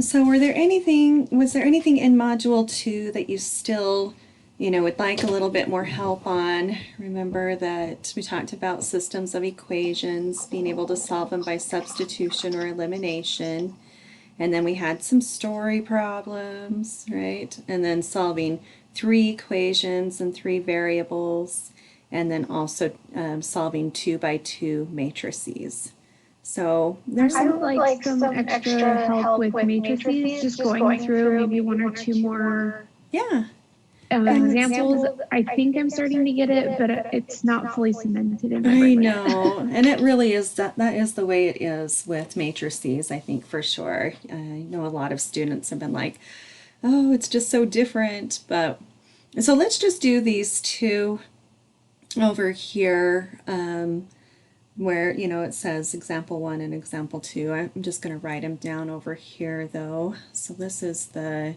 So was there anything in Module 2 that you still, would like a little bit more help on? Remember that we talked about systems of equations, being able to solve them by substitution or elimination. And then we had some story problems, right? And then solving 3 equations and 3 variables, and then also solving 2 by 2 matrices. So there's I would like some extra help with matrices, just going through maybe 1 or 2 more examples. I think I'm starting to get it, but it's not fully cemented in my brain yet. I know, and it really is that is the way it is with matrices, I think, for sure. I know a lot of students have been like, oh, it's just so different. But so let's just do these 2 over here, where it says example 1 and example 2. I'm just going to write them down over here though. So this is going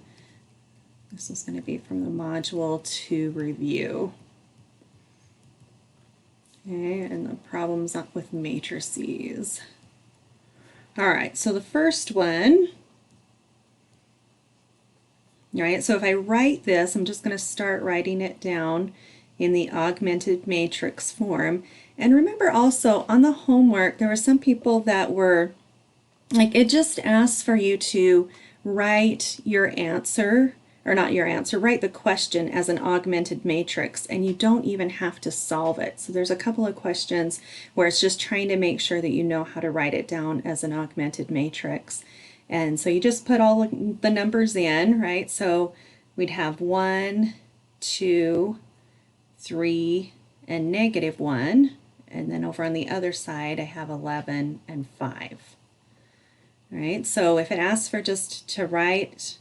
to be from the module 2 review. Okay, and the problems up with matrices. All right, so the first one, all right, so if I write this, I'm just going to start writing it down in the augmented matrix form. And remember also on the homework, there were some people that were like, it just asks for you to write your answer, or not your answer, write the question as an augmented matrix, and you don't even have to solve it. So there's a couple of questions where it's just trying to make sure that you know how to write it down as an augmented matrix. And so you just put all the numbers in, right? So we'd have 1, 2, 3, and -1. And then over on the other side, I have 11 and 5. All right, so if it asks for just to write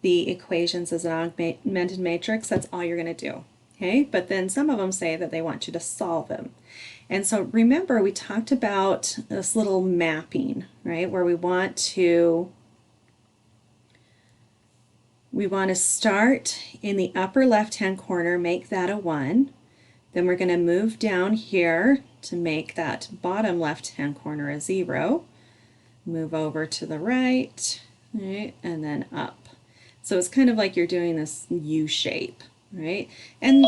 the equations as an augmented matrix, that's all you're going to do. Okay, but then some of them say that they want you to solve them. And so remember, we talked about this little mapping, right, where we want to start in the upper left-hand corner, make that a 1. Then we're going to move down here to make that bottom left-hand corner a 0. Move over to the right, and then up. So it's kind of like you're doing this U shape, right? And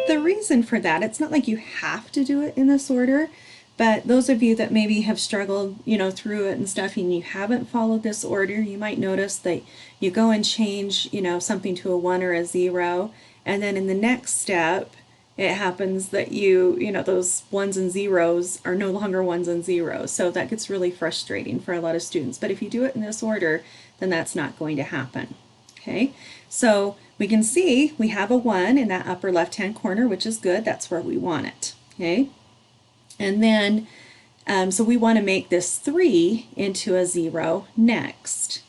the reason for that, it's not like you have to do it in this order, but those of you that maybe have struggled, through it and stuff, and you haven't followed this order, you might notice that you go and change, something to a 1 or a 0, and then in the next step, it happens that those 1s and 0s are no longer 1s and 0s. So that gets really frustrating for a lot of students. But if you do it in this order, then that's not going to happen. Okay, so we can see we have a 1 in that upper left-hand corner, which is good. That's where we want it. Okay, and then so we want to make this 3 into a 0 next.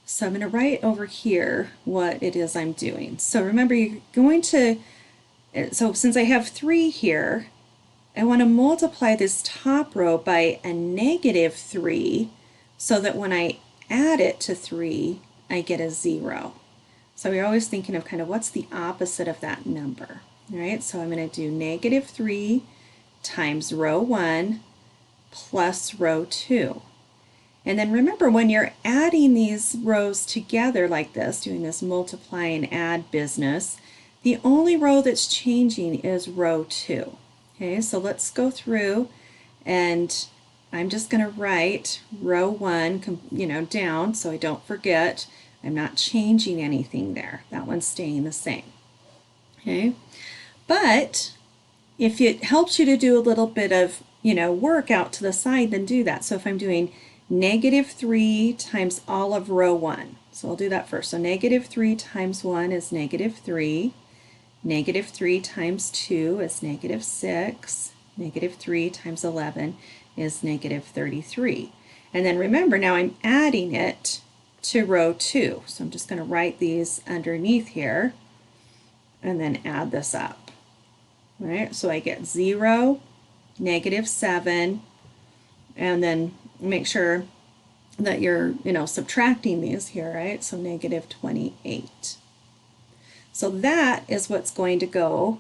So I'm going to write over here what it is I'm doing. So remember, you're going to, so since I have 3 here, I want to multiply this top row by a -3 so that when I add it to 3, I get a 0. So we're always thinking of kind of what's the opposite of that number. All right, so I'm going to do -3 times row 1 plus row 2. And then remember, when you're adding these rows together like this, doing this multiply and add business, the only row that's changing is row 2. Okay, so let's go through, and I'm just going to write row 1, down so I don't forget. I'm not changing anything there. That one's staying the same. Okay, but if it helps you to do a little bit of, work out to the side, then do that. So if I'm doing -3 times all of row 1, so I'll do that first. So -3 times 1 is -3. -3 times 2 is -6. -3 times 11 is -33. And then remember, now I'm adding it to row 2. So I'm just going to write these underneath here and then add this up. All right, so I get 0, -7, and then make sure that you're, subtracting these here, right? So -28. So that is what's going to go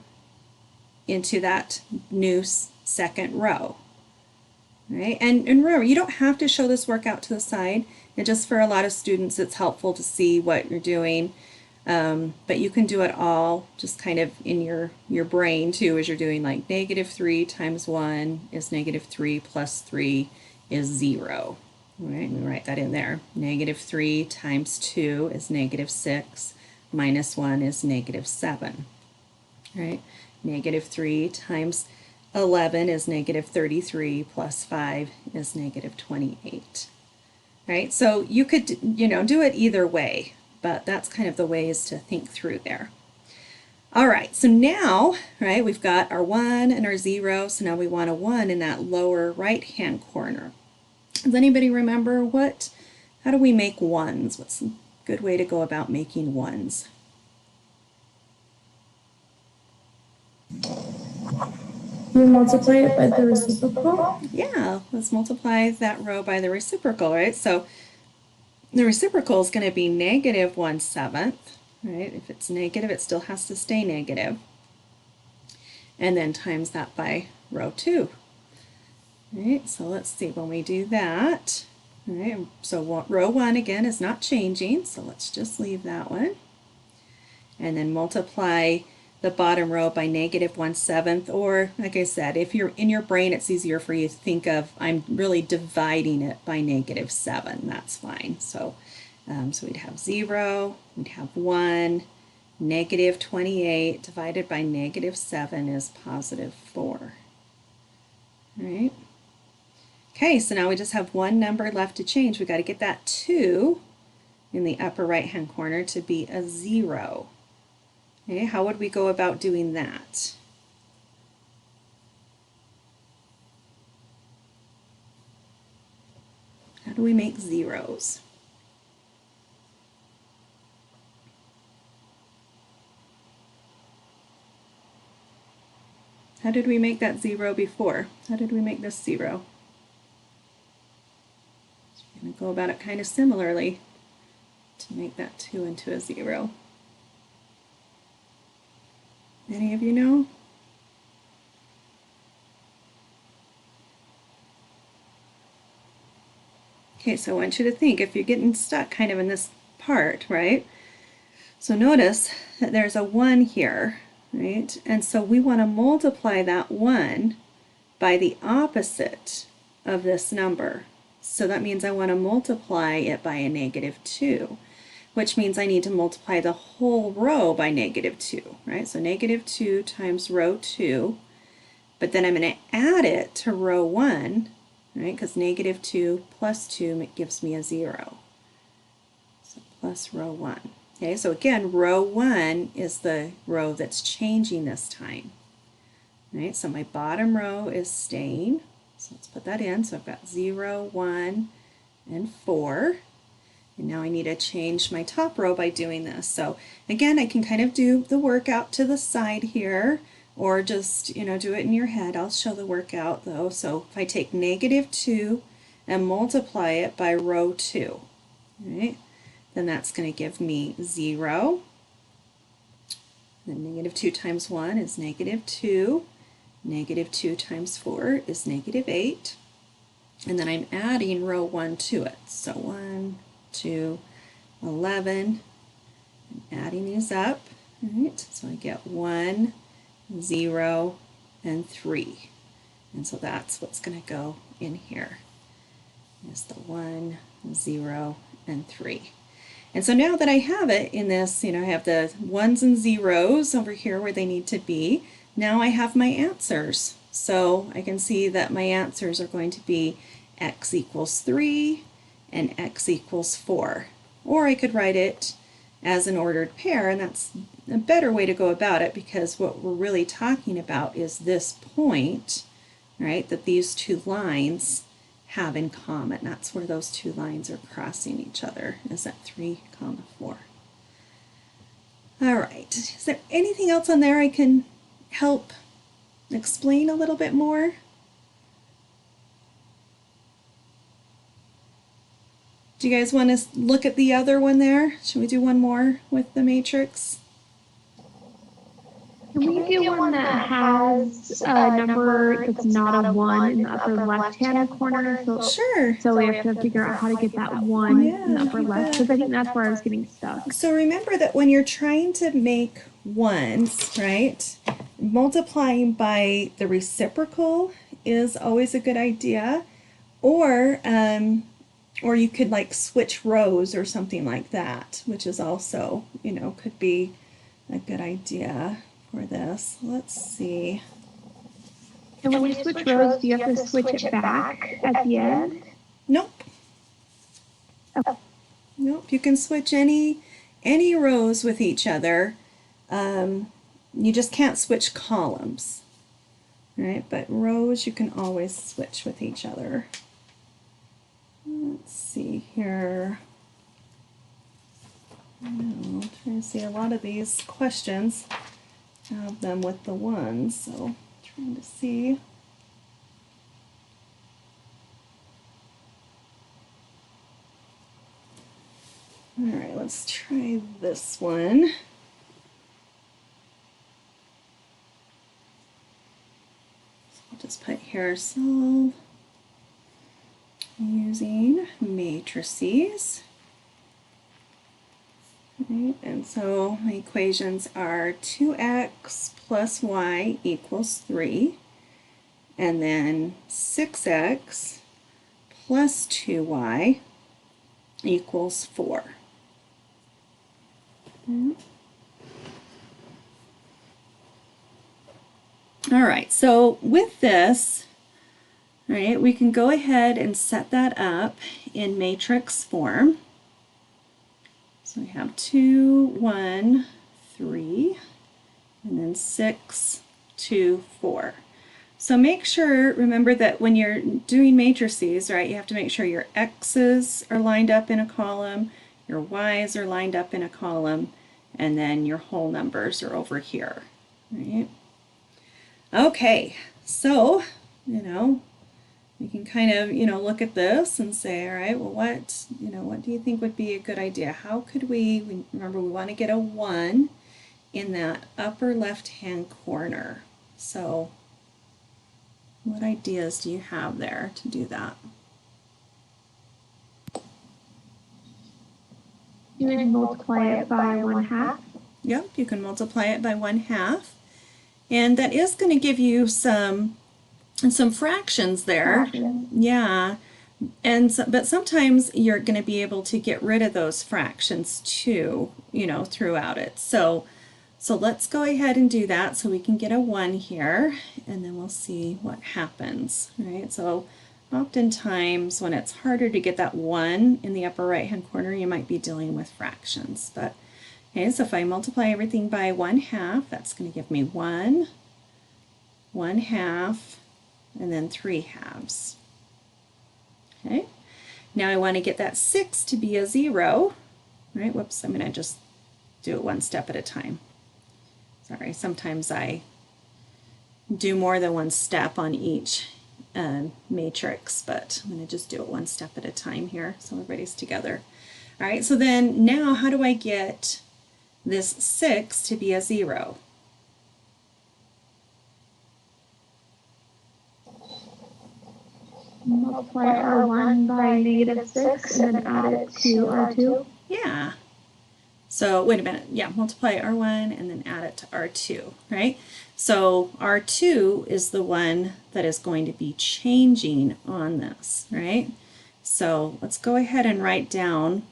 into that new second row. right? And remember, you don't have to show this workout to the side. And just for a lot of students, it's helpful to see what you're doing. But you can do it all just kind of in your brain too, as you're doing, like -3 times 1 is -3 plus 3 is 0. All right, we write that in there. -3 times 2 is -6, minus 1 is -7. Right? -3 times 11 is -33, plus 5 is -28. Right? So you could, do it either way, but that's kind of the ways to think through there. All right, so now, right, we've got our 1 and our 0, so now we want a 1 in that lower right-hand corner. Does anybody remember how do we make 1s? What's a good way to go about making 1s? You multiply it by the reciprocal? Yeah, let's multiply that row by the reciprocal, right? So the reciprocal is going to be -1/7, right? If it's negative, it still has to stay negative. And then times that by row 2. Right, so let's see when we do that. All right, so row 1 again is not changing, so let's just leave that one. And then multiply the bottom row by -1/7, or like I said, if you're in your brain, it's easier for you to think of, I'm really dividing it by -7. That's fine. So we'd have 0, we'd have 1, -28 divided by -7 is +4. All right. Okay, so now we just have one number left to change. We got to get that 2 in the upper right-hand corner to be a 0. Okay, how would we go about doing that? How do we make zeros? How did we make that 0 before? How did we make this 0? So we're going to go about it kind of similarly to make that 2 into a 0. Any of you know? Okay, so I want you to think, if you're getting stuck kind of in this part, right? So notice that there's a 1 here, right? And so we want to multiply that 1 by the opposite of this number. So that means I want to multiply it by a -2, which means I need to multiply the whole row by -2, right? So -2 times row 2, but then I'm going to add it to row 1, right? Because -2 plus 2 gives me a 0. So plus row 1. Okay, so again, row 1 is the row that's changing this time. Right, so my bottom row is staying. So let's put that in. So I've got 0, 1, and 4. And now I need to change my top row by doing this. So again, I can kind of do the workout to the side here, or just, do it in your head. I'll show the workout though. So if I take -2 and multiply it by row 2, right, then that's going to give me 0. Then -2 times 1 is -2. -2 times 4 is -8. And then I'm adding row 1 to it. So 1, 2, 11. I'm adding these up. All right, so I get 1, 0, and 3. And so that's what's going to go in here. Is the 1, 0, and 3. And so now that I have it in this, I have the 1s and 0s over here where they need to be. Now I have my answers. So I can see that my answers are going to be x equals 3 and x equals 4. Or I could write it as an ordered pair, and that's a better way to go about it, because what we're really talking about is this point, right, that these two lines have in common. That's where those two lines are crossing each other, is at 3, 4. All right, is there anything else on there I can help explain a little bit more? Do you guys want to look at the other one there? Should we do one more with the matrix? Can we do one that has a number that's not a 1 in the upper left-hand corner? Sure. So we have to figure out how to get that 1 in the Yeah, upper you left, bet. because I think that's where I was getting stuck. So remember that when you're trying to make ones, right, multiplying by the reciprocal is always a good idea, or you could like switch rows or something like that, which is also, could be a good idea for this. Let's see. And when you switch rows, do you have to switch it back at the end? Nope. Oh. Nope. You can switch any rows with each other. You just can't switch columns. Right? But rows you can always switch with each other. Let's see here. I'm trying to see a lot of these questions have them with the ones, so trying to see. All right, let's try this one. So I'll just put here solve using matrices. Right, and so my equations are 2x plus y equals 3, and then 6x plus 2y equals 4. All right, so with this, all right, we can go ahead and set that up in matrix form. So we have 2, 1, 3, and then 6, 2, 4. So make sure, remember that when you're doing matrices, right, you have to make sure your x's are lined up in a column, your y's are lined up in a column, and then your whole numbers are over here, right? Okay, so, you can kind of, look at this and say, all right, well, what do you think would be a good idea? How could we remember we want to get a 1 in that upper left-hand corner. So what ideas do you have there to do that? You would multiply it by 1/2. Yep, you can multiply it by 1/2. And that is going to give you some fractions there. Yeah. But sometimes you're going to be able to get rid of those fractions too, throughout it. So let's go ahead and do that so we can get a 1 here, and then we'll see what happens. Right? So oftentimes when it's harder to get that 1 in the upper right hand corner, you might be dealing with fractions. But okay, so if I multiply everything by 1/2, that's going to give me 1, 1/2, and then 3/2. Okay, now I want to get that 6 to be a 0. Right? Whoops, I'm going to just do it one step at a time. Sorry, sometimes I do more than one step on each matrix, but I'm going to just do it one step at a time here so everybody's together. All right, so then now how do I get this 6 to be a 0? Multiply R1 by -6 and then add it to R2. Yeah. So wait a minute. Yeah, multiply R1 and then add it to R2, right? So R2 is the one that is going to be changing on this, right? So let's go ahead and write down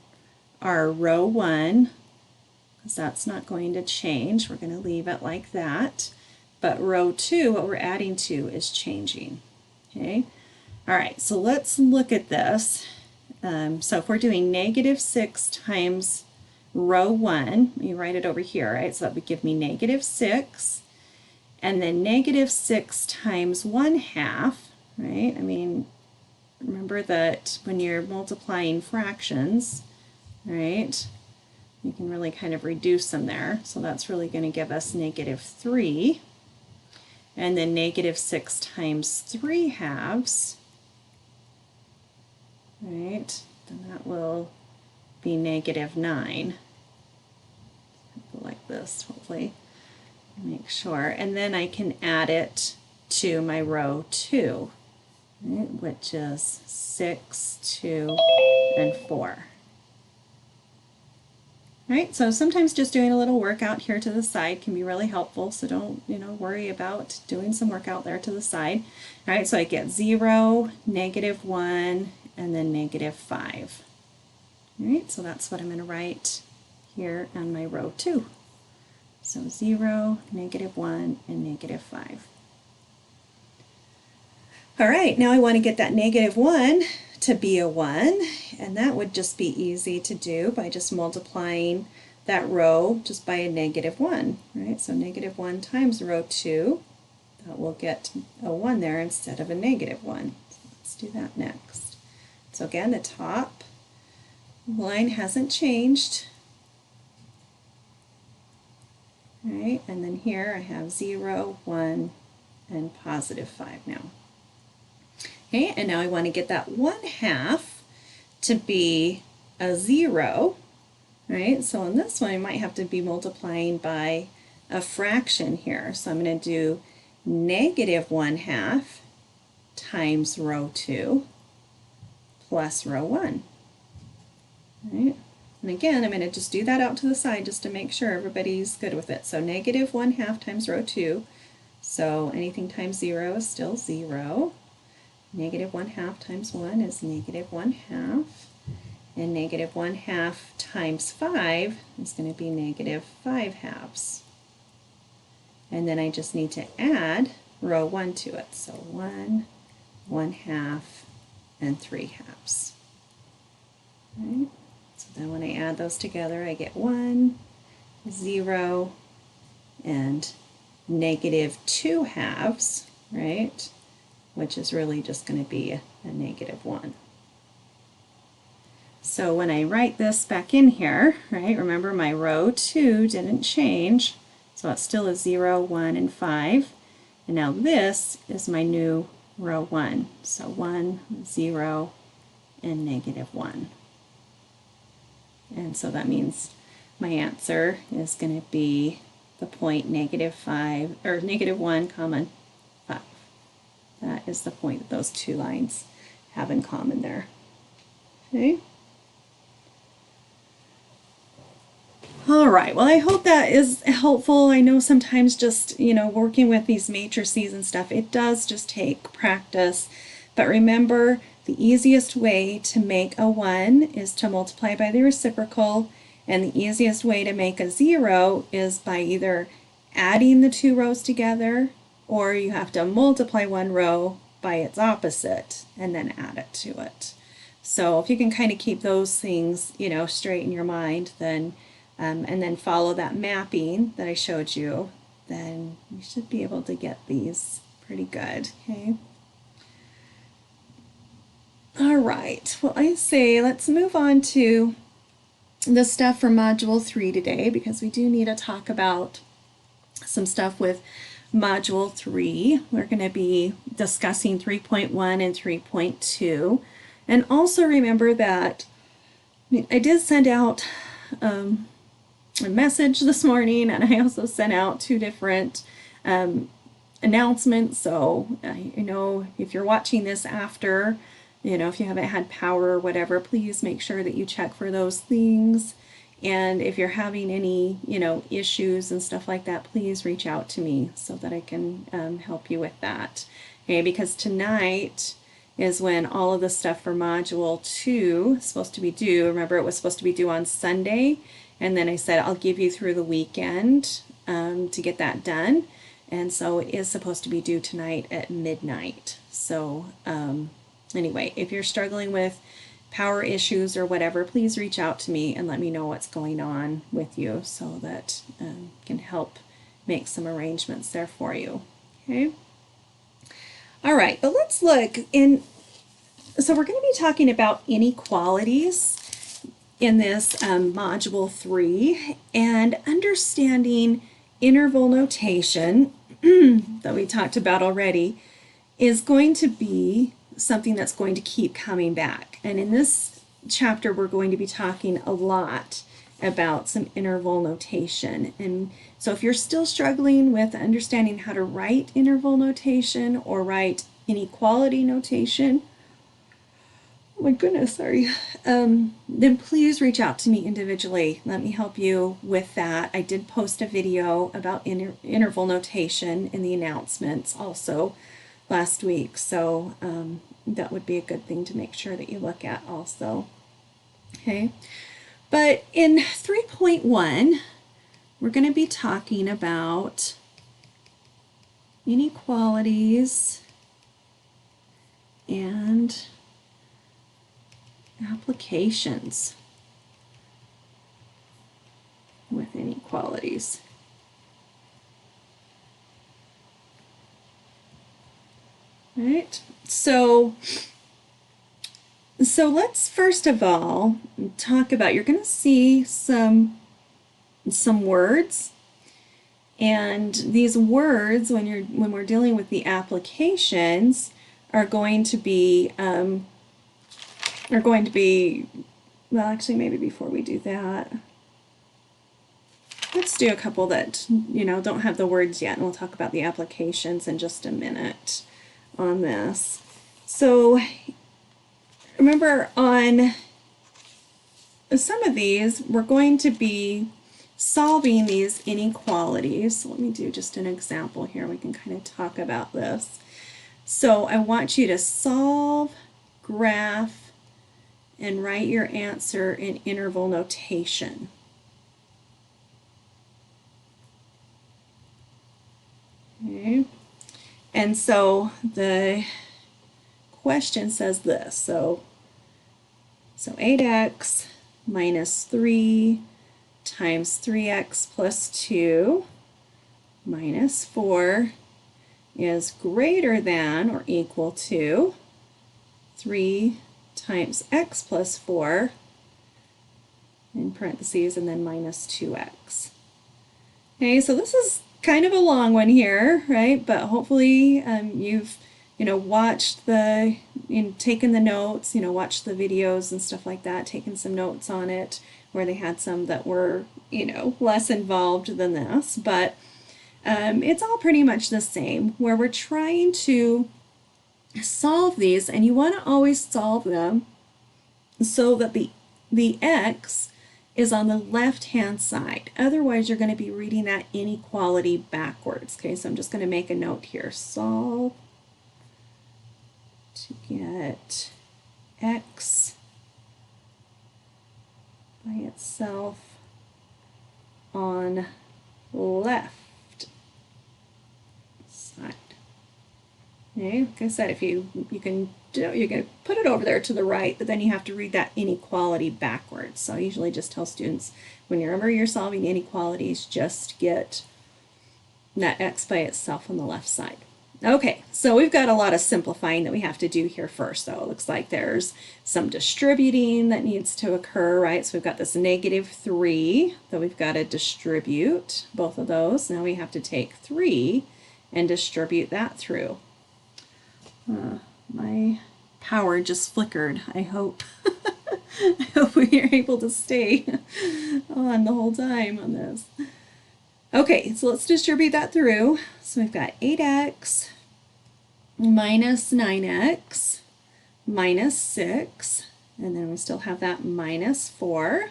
our row 1, because that's not going to change. We're going to leave it like that. But row 2, what we're adding to, is changing. Okay. All right, so let's look at this. So if we're doing -6 times row 1, you write it over here, right? So that would give me -6, and then -6 times 1/2, right? I mean, remember that when you're multiplying fractions, right, you can really kind of reduce them there. So that's really going to give us -3, and then -6 times 3/2, right, then that will be -9. Go like this, hopefully. Make sure, and then I can add it to my row 2, right, which is 6, 2, and 4. Right, so sometimes just doing a little workout here to the side can be really helpful, so don't, worry about doing some workout there to the side. All right, so I get 0, -1, and then -5. All right, so that's what I'm going to write here on my row 2. So 0, -1, and -5. All right, now I want to get that -1 to be a 1, and that would just be easy to do by just multiplying that row just by a -1, right? So -1 times row 2, that will get a 1 there instead of a -1. So let's do that next. So again, the top line hasn't changed, right? And then here I have 0, 1, and +5 now. Okay, and now I want to get that 1/2 to be a 0, right? So on this one, I might have to be multiplying by a fraction here. So I'm going to do -1/2 times row 2 plus row 1. Right? And again, I'm going to just do that out to the side just to make sure everybody's good with it. So -1/2 times row 2. So anything times 0 is still 0. -1/2 times 1 is -1/2, and -1/2 times 5 is going to be -5/2. And then I just need to add row 1 to it. So 1, 1/2, and 3/2. Right? So then when I add those together, I get 1, 0, and -2/2, right? Which is really just going to be a -1. So when I write this back in here, right, remember my row 2 didn't change, so it's still a 0, 1, and 5. And now this is my new row 1. So 1, 0, and -1. And so that means my answer is going to be the point -5, or -1, 5. That is the point that those two lines have in common there. Okay. All right, well, I hope that is helpful. I know sometimes just, working with these matrices and stuff, it does just take practice. But remember, the easiest way to make a 1 is to multiply by the reciprocal, and the easiest way to make a 0 is by either adding the two rows together, or you have to multiply one row by its opposite and then add it to it. So if you can kind of keep those things, straight in your mind, then and then follow that mapping that I showed you, then you should be able to get these pretty good. Okay. All right. Well, I say let's move on to the stuff for Module 3 today, because we do need to talk about some stuff with Module 3. We're going to be discussing 3.1 and 3.2. And also remember that I did send out a message this morning, and I also sent out 2 different announcements. So I know if you're watching this after, if you haven't had power or whatever, please make sure that you check for those things. And if you're having any, issues and stuff like that, please reach out to me so that I can help you with that. Okay, because tonight is when all of the stuff for Module 2 is supposed to be due. Remember, it was supposed to be due on Sunday, and then I said I'll give you through the weekend to get that done. And so it is supposed to be due tonight at midnight. So anyway, if you're struggling with power issues or whatever, please reach out to me and let me know what's going on with you so that I can help make some arrangements there for you. Okay. All right, but let's look in. So we're going to be talking about inequalities in this Module 3, and understanding interval notation that we talked about already is going to be something that's going to keep coming back. And in this chapter, we're going to be talking a lot about some interval notation. And so if you're still struggling with understanding how to write interval notation or write inequality notation, oh my goodness, sorry, then please reach out to me individually. Let me help you with that. I did post a video about interval notation in the announcements also last week, so that would be a good thing to make sure that you look at also. Okay, but in 3.1, we're going to be talking about inequalities and applications with inequalities. All right, so let's first of all talk about, you're going to see some words, and these words, when we're dealing with the applications, are going to be well, actually, maybe before we do that, let's do a couple that don't have the words yet, and we'll talk about the applications in just a minute on this. So remember, on some of these, we're going to be solving these inequalities. So let me do just an example here. We can kind of talk about this. So I want you to solve, graph, and write your answer in interval notation. Okay. And so the question says this. So 8x minus 3 times 3x plus 2 minus 4 is greater than or equal to 3 times x plus 4 in parentheses and then minus 2x. Okay, so this is kind of a long one here, right? But hopefully you've watched taken the notes, watched the videos and stuff like that, taken some notes on it, where they had some that were, less involved than this, but it's all pretty much the same, where we're trying to solve these, and you want to always solve them so that the x is on the left-hand side. Otherwise, you're going to be reading that inequality backwards. Okay, so I'm just going to make a note here. Solve to get x by itself on left side. Okay, like I said, if you can put it over there to the right, but then you have to read that inequality backwards. So I usually just tell students, whenever you're solving inequalities, just get that x by itself on the left side. Okay, so we've got a lot of simplifying that we have to do here first. So it looks like there's some distributing that needs to occur, right? So we've got this -3 that we've got to distribute, both of those. Now we have to take 3 and distribute that through. My power just flickered. I hope I hope we are able to stay on the whole time on this. Okay, so let's distribute that through. So we've got 8x minus 9x minus 6, and then we still have that minus 4.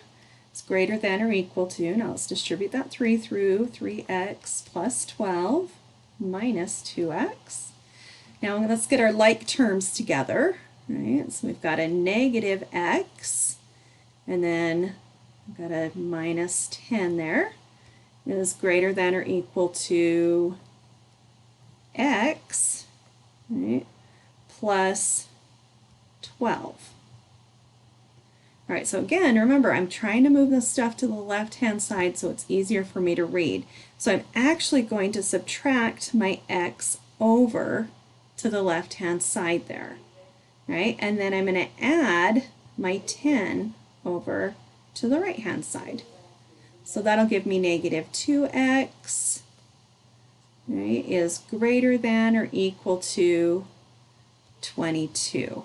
It's greater than or equal to, now let's distribute that 3 through, 3x plus 12 minus 2x. Now let's get our like terms together. Right? So we've got a negative x, and then we've got a minus 10 there. It is greater than or equal to x, right, plus 12. All right, so again, remember, I'm trying to move this stuff to the left-hand side so it's easier for me to read. So I'm actually going to subtract my x over to the left-hand side there, right? And then I'm going to add my 10 over to the right-hand side. So that'll give me negative 2x, right, is greater than or equal to 22.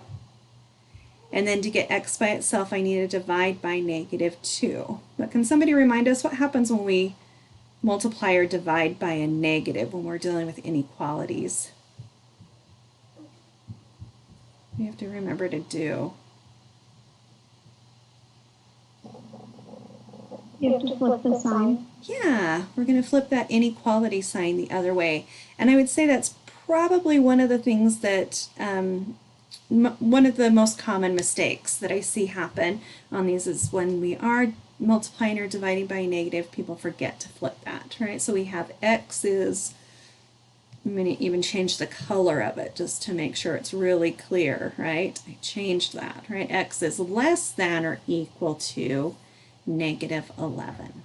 And then to get x by itself, I need to divide by -2. But can somebody remind us what happens when we multiply or divide by a negative when we're dealing with inequalities? We have to remember to do. You have to flip the sign. Yeah, we're going to flip that inequality sign the other way. And I would say that's probably one of the things that, one of the most common mistakes that I see happen on these is when we are multiplying or dividing by a negative, people forget to flip that, right? So we have x is, I'm going to even change the color of it just to make sure it's really clear, right? I changed that, right? X is less than or equal to negative 11.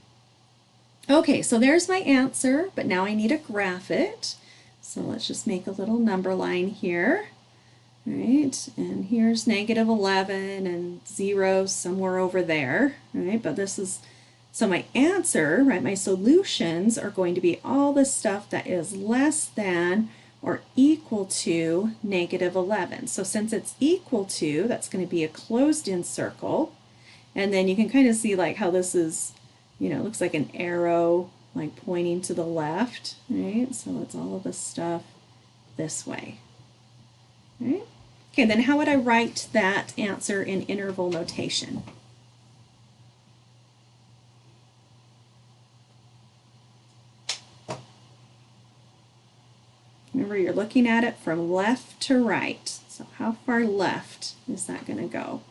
Okay, so there's my answer, but now I need to graph it. So let's just make a little number line here, right? And here's negative 11 and 0 somewhere over there, right? But this is, so my answer, right, my solutions are going to be all the stuff that is less than or equal to negative 11. So since it's equal to, that's going to be a closed-in circle. And then you can kind of see like how this is, it looks like an arrow like pointing to the left, right? So it's all of the stuff this way, right? Okay, then how would I write that answer in interval notation? Remember, you're looking at it from left to right. So how far left is that going to go?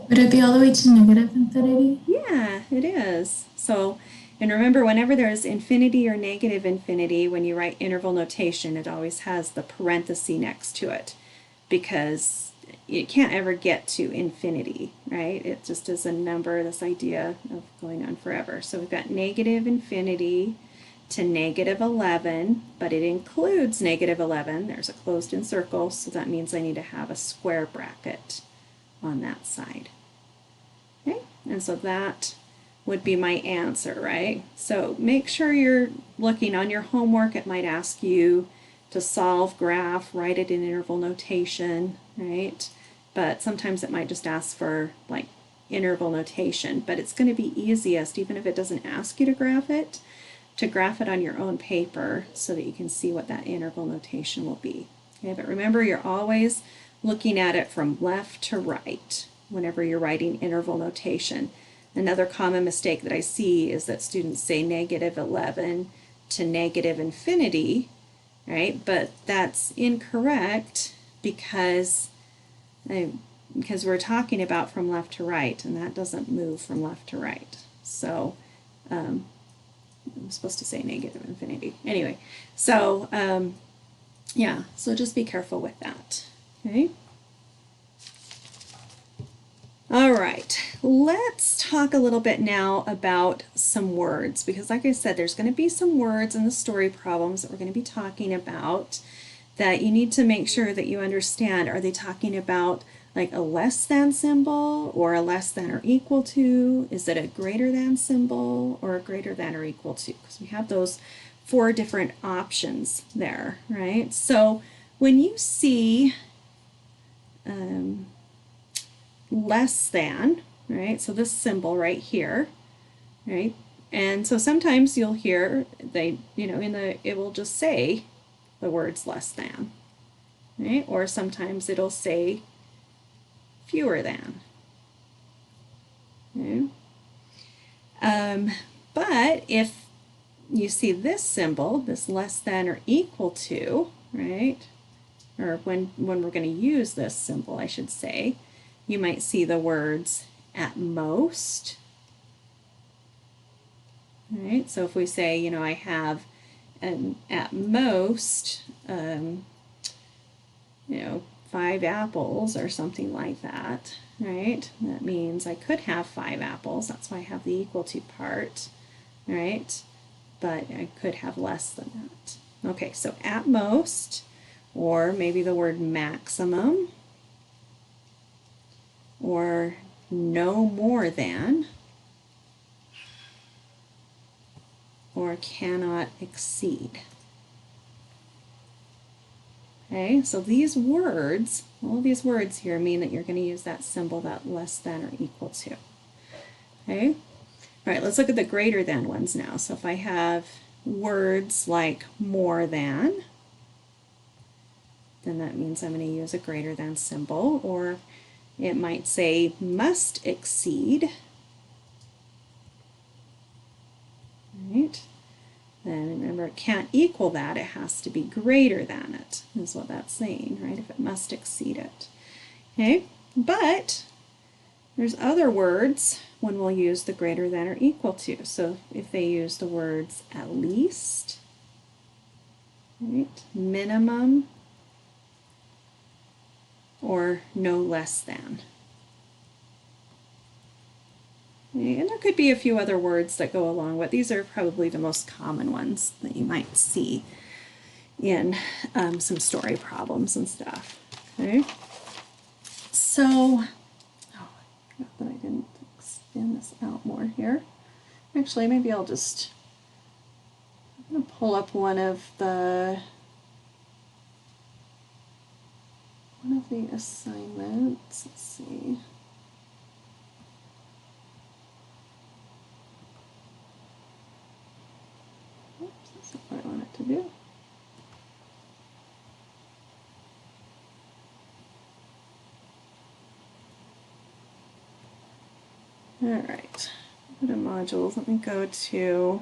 Would it be all the way to negative infinity? Yeah, it is. So, and remember, whenever there's infinity or negative infinity, when you write interval notation, it always has the parenthesis next to it because you can't ever get to infinity, right? It just is a number, this idea of going on forever. So we've got negative infinity to negative 11, but it includes negative 11. There's a closed-in circle, so that means I need to have a square bracket on that side. Okay, and so that would be my answer, right? So make sure you're looking on your homework. It might ask you to solve graph, write it in interval notation, right? But sometimes it might just ask for like interval notation, but it's going to be easiest, even if it doesn't ask you to graph it on your own paper so that you can see what that interval notation will be. Okay, but remember, you're always looking at it from left to right whenever you're writing interval notation. Another common mistake that I see is that students say negative 11 to negative infinity, right? But that's incorrect because we're talking about from left to right, and that doesn't move from left to right. So I'm supposed to say negative infinity. Anyway, so yeah, so just be careful with that. Okay. All right, let's talk a little bit now about some words, because like I said, there's going to be some words in the story problems that we're going to be talking about that you need to make sure that you understand. Are they talking about like a less than symbol or a less than or equal to? Is it a greater than symbol or a greater than or equal to? Because we have those 4 different options there, right? So when you see less than, right? So this symbol right here, right? And so sometimes you'll hear it will just say the words less than, right? Or sometimes it'll say fewer than. Okay? But if you see this symbol, this less than or equal to, right? Or when we're going to use this symbol, I should say, you might see the words at most. Right? So if we say, I have at most, 5 apples or something like that, right? That means I could have 5 apples. That's why I have the equal to part, right? But I could have less than that. Okay, so at most, or maybe the word maximum, or no more than, or cannot exceed. Okay, so these words, all of these words here mean that you're going to use that symbol, that less than or equal to. Okay, all right, let's look at the greater than ones now. So if I have words like more than, then that means I'm going to use a greater than symbol, or it might say must exceed. Right? Then remember, it can't equal that, it has to be greater than it, is what that's saying, right? If it must exceed it. Okay, but there's other words when we'll use the greater than or equal to. So if they use the words at least, right, minimum, or no less than. Okay, and there could be a few other words that go along with. These are probably the most common ones that you might see in some story problems and stuff. Okay, so oh, I forgot that I didn't extend this out more here. Actually, maybe I'll just, I'm going to pull up one of the assignments. Let's see. Oops, that's not what I want it to do. All right, go to modules. Let me go to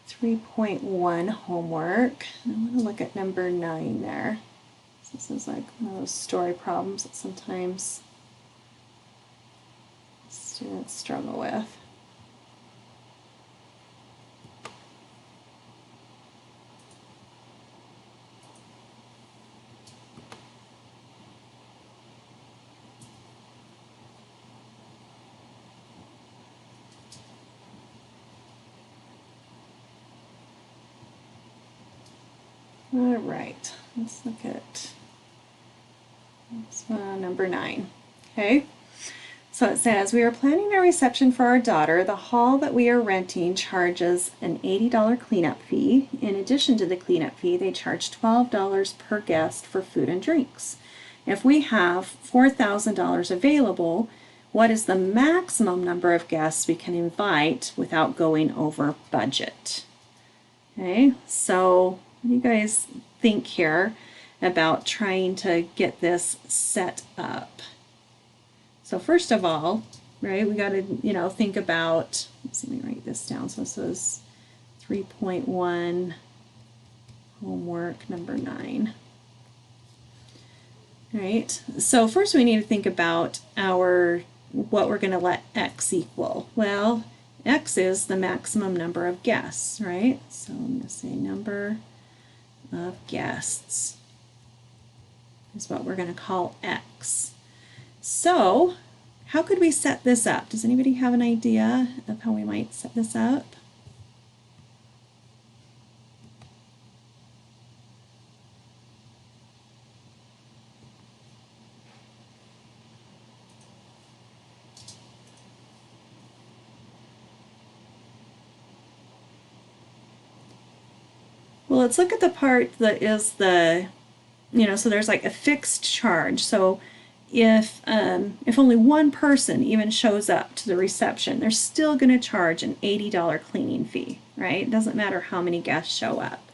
3.1 homework. I want to look at number 9 there. This is like one of those story problems that sometimes students struggle with. All right, let's look at number 9. Okay, so it says, we are planning a reception for our daughter. The hall that we are renting charges an $80 cleanup fee. In addition to the cleanup fee, they charge $12 per guest for food and drinks. If we have $4,000 available, what is the maximum number of guests we can invite without going over budget? Okay, so what do you guys think here about trying to get this set up? So first of all, right, we got to, think about, let me write this down. So this is 3.1 homework number 9. All right, so first we need to think about what we're going to let x equal. Well, x is the maximum number of guests, right? So I'm going to say number of guests is what we're going to call x. So how could we set this up? Does anybody have an idea of how we might set this up? Well, let's look at the part that is the, so there's like a fixed charge. So if only one person even shows up to the reception, they're still going to charge an $80 cleaning fee, right? It doesn't matter how many guests show up.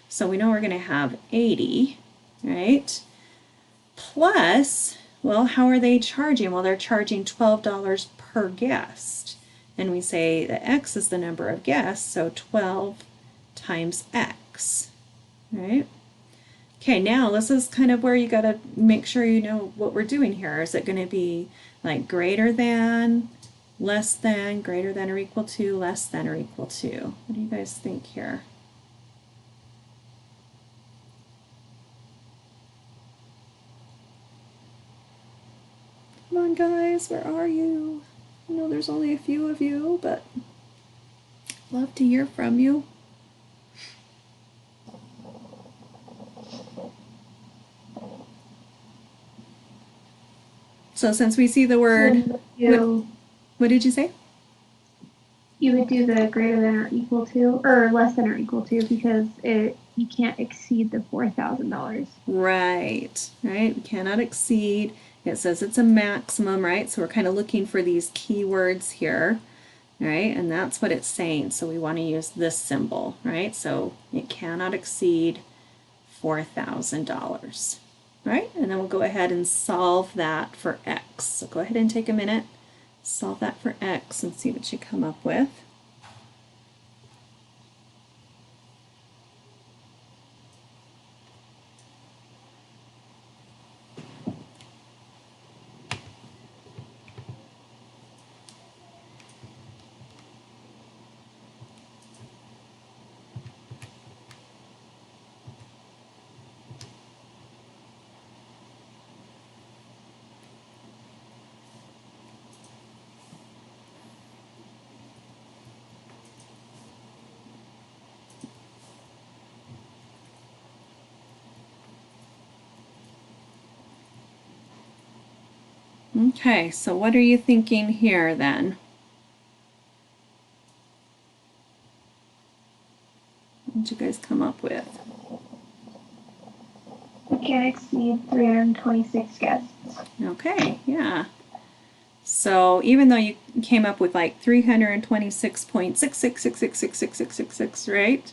So we know we're going to have 80, right? Plus, well, how are they charging? Well, they're charging $12 per guest. And we say that x is the number of guests, so 12 times x, right? Okay, now this is kind of where you got to make sure you know what we're doing here. Is it going to be like greater than, less than, greater than or equal to, less than or equal to? What do you guys think here? Come on, guys, where are you? I know there's only a few of you, but I'd love to hear from you. So since we see the word, what did you say? You would do the greater than or equal to, or less than or equal to, because you can't exceed the $4,000. Right, right. We cannot exceed. It says it's a maximum, right? So we're kind of looking for these keywords here, right? And that's what it's saying. So we want to use this symbol, right? So it cannot exceed $4,000, right? And then we'll go ahead and solve that for X. So go ahead and take a minute, solve that for X and see what you come up with. Okay, so what are you thinking here then? What did you guys come up with? We can't exceed 326 guests. Okay, yeah. So even though you came up with like 326.6666666666, right?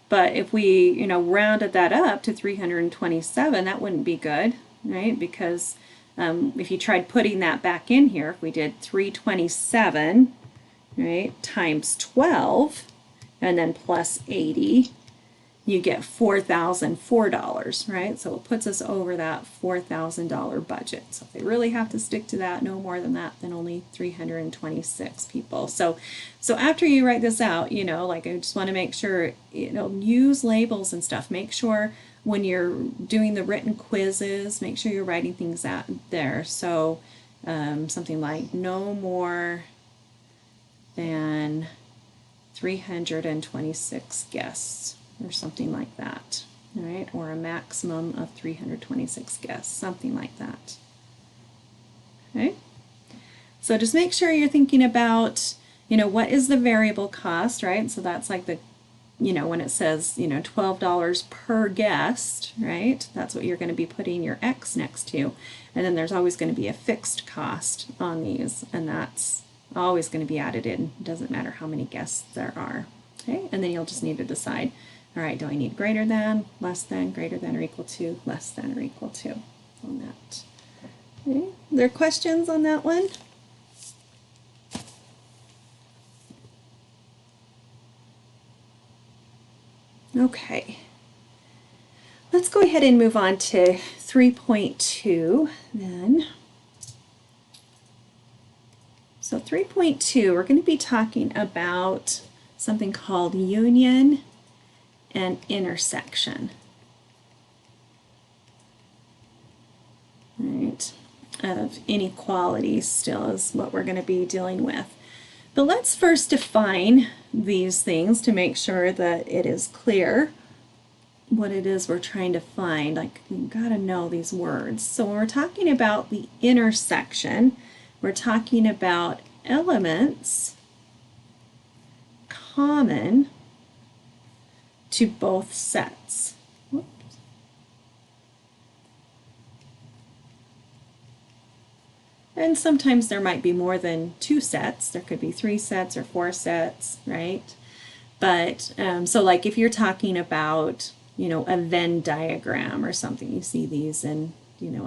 But if we, rounded that up to 327, that wouldn't be good, right? Because if you tried putting that back in here, if we did 327, right, times 12, and then plus 80, you get $4,004, right? So it puts us over that $4,000 budget. So if they really have to stick to that, no more than that, then only 326 people. So after you write this out, like I just want to make sure, use labels and stuff. Make sure when you're doing the written quizzes, make sure you're writing things out there. So something like no more than 326 guests or something like that, all right? Or a maximum of 326 guests, something like that. Okay? So just make sure you're thinking about, what is the variable cost, right? So that's like the, when it says, $12 per guest, right? That's what you're going to be putting your X next to. And then there's always going to be a fixed cost on these, and that's always going to be added in. It doesn't matter how many guests there are. Okay? And then you'll just need to decide, all right, do I need greater than, less than, greater than or equal to, less than or equal to on that. Okay? Are there questions on that one? Okay. Let's go ahead and move on to 3.2 then. So 3.2, we're going to be talking about something called union and intersection. Right, of inequalities still is what we're going to be dealing with. But let's first define these things to make sure that it is clear what it is we're trying to find. Like, we've got to know these words. So when we're talking about the intersection, we're talking about elements common to both sets. Whoops. And sometimes there might be more than 2 sets. There could be 3 sets or 4 sets, right? But so like if you're talking about, a Venn diagram or something, you see these in,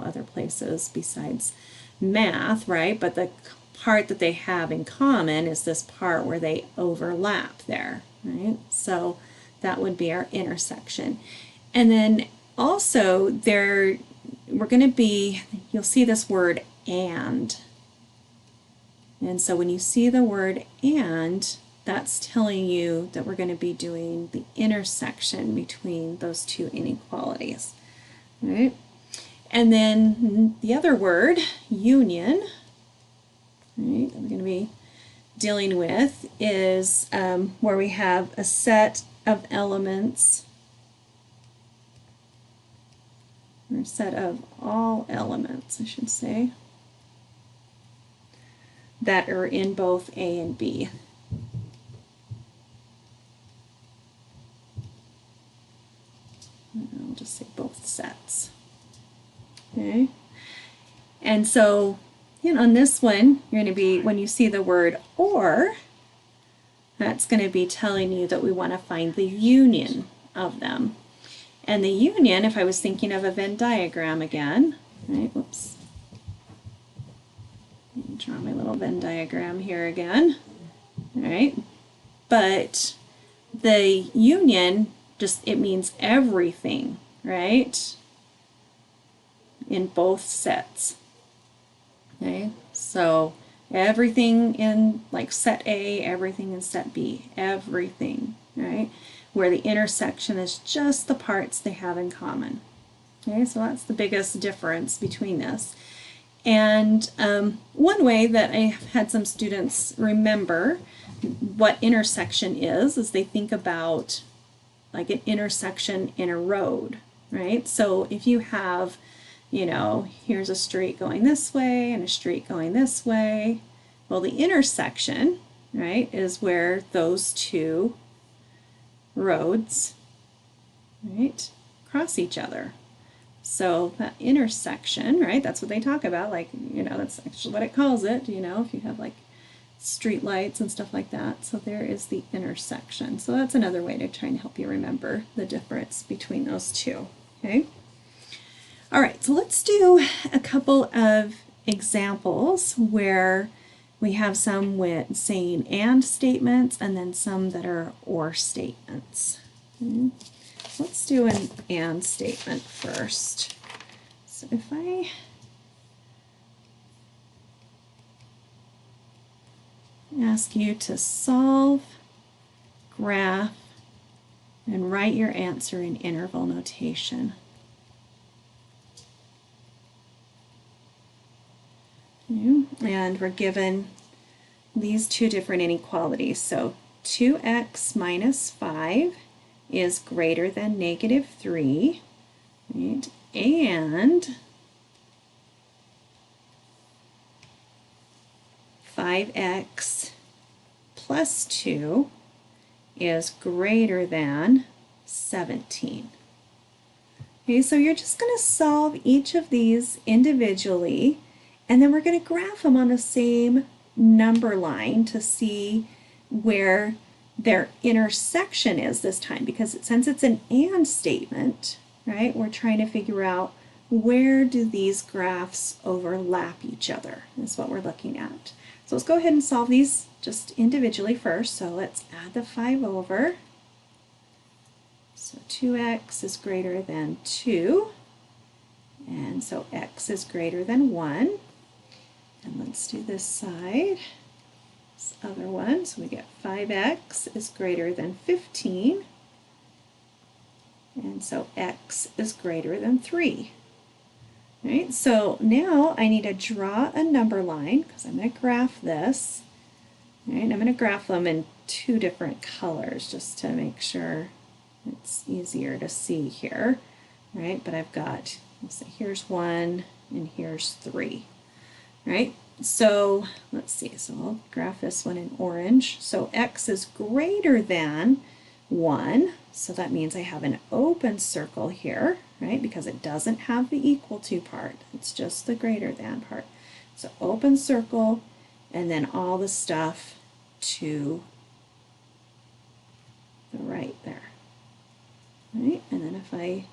other places besides math, right? But the part that they have in common is this part where they overlap there, right? So that would be our intersection. And then also we're going to be, you'll see this word and. And so when you see the word and, that's telling you that we're going to be doing the intersection between those two inequalities. Right? And then the other word, union, right, that we're going to be dealing with is where we have a set of elements, or a set of all elements, I should say, that are in both A and B. I'll just say both sets. Okay. And so, on this one, you're going to be, when you see the word or, that's going to be telling you that we want to find the union of them. And the union, if I was thinking of a Venn diagram again, right, whoops. Let me draw my little Venn diagram here again. All right. But the union, it means everything, right? In both sets. Okay, so everything in like set A, everything in set B, everything, right? Where the intersection is just the parts they have in common. Okay, so that's the biggest difference between this. And one way that I have had some students remember what intersection is they think about like an intersection in a road, right? So if you have, here's a street going this way and a street going this way, well, the intersection, right, is where those two roads, right, cross each other. So that intersection, right, that's what they talk about, like, that's actually what it calls it, if you have like street lights and stuff like that. So there is the intersection. So that's another way to try and help you remember the difference between those two. Okay. All right, so let's do a couple of examples where we have some with saying and statements and then some that are or statements. Okay. Let's do an and statement first. So if I ask you to solve, graph, and write your answer in interval notation. Okay. And we're given these two different inequalities. So 2x minus 5 is greater than negative 3, right? And 5x plus 2 is greater than 17. Okay, so you're just going to solve each of these individually, and then we're going to graph them on the same number line to see where their intersection is this time, because since it's an and statement, right, we're trying to figure out where do these graphs overlap each other. That's what we're looking at. So let's go ahead and solve these just individually first. So let's add the 5 over. So 2x is greater than 2, and so x is greater than 1. And let's do this side, this other one. So we get 5x is greater than 15, and so x is greater than 3. Right, so now I need to draw a number line because I'm going to graph this. Right, I'm going to graph them in two different colors just to make sure it's easier to see here. Right, but I've got, let's say, here's 1 and here's 3. Right, so let's see. So I'll graph this one in orange. So x is greater than 1. So that means I have an open circle here, right? Because it doesn't have the equal to part. It's just the greater than part. So open circle, and then all the stuff to the right there. Right? And then if I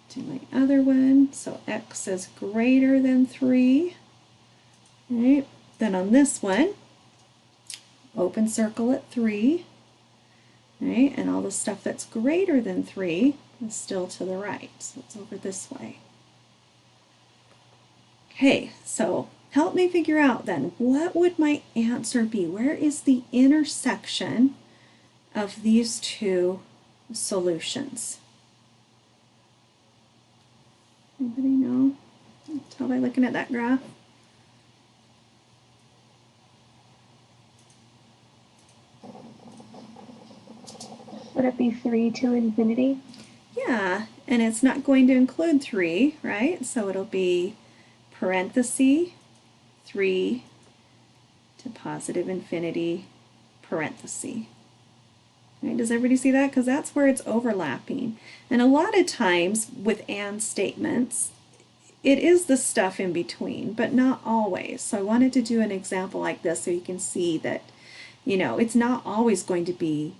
do my other one, so x is greater than 3. Right? Then on this one, open circle at 3. Right? And all the stuff that's greater than 3 is still to the right. So it's over this way. Okay, so help me figure out then, what would my answer be? Where is the intersection of these two solutions? Anybody know? Tell by looking at that graph. Would it be 3 to infinity? Yeah, and it's not going to include 3, right? So it'll be parenthesis 3 to positive infinity parenthesis. Right? Does everybody see that? Because that's where it's overlapping. And a lot of times with and statements, it is the stuff in between, but not always. So I wanted to do an example like this so you can see that, it's not always going to be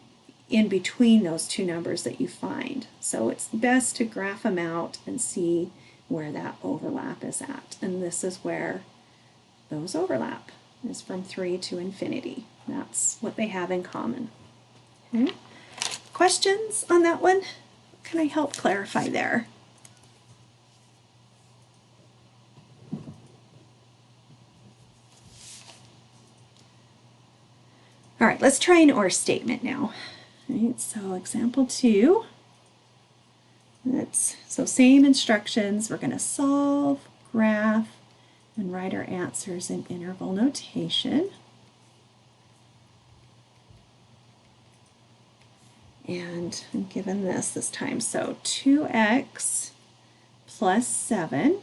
in between those two numbers that you find. So it's best to graph them out and see where that overlap is at. And this is where those overlap, is from 3 to infinity. That's what they have in common. Okay. Questions on that one? Can I help clarify there? All right, let's try an or statement now. All right, so example 2. So same instructions. We're going to solve, graph, and write our answers in interval notation. And I'm given this time. So 2x plus 7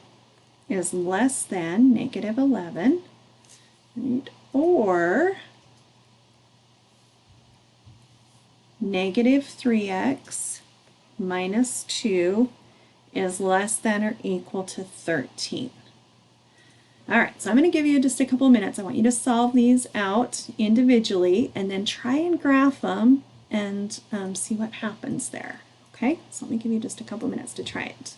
is less than negative 11, right? Or negative 3x minus 2 is less than or equal to 13. All right, so I'm going to give you just a couple minutes. I want you to solve these out individually and then try and graph them and see what happens there. Okay, so let me give you just a couple minutes to try it.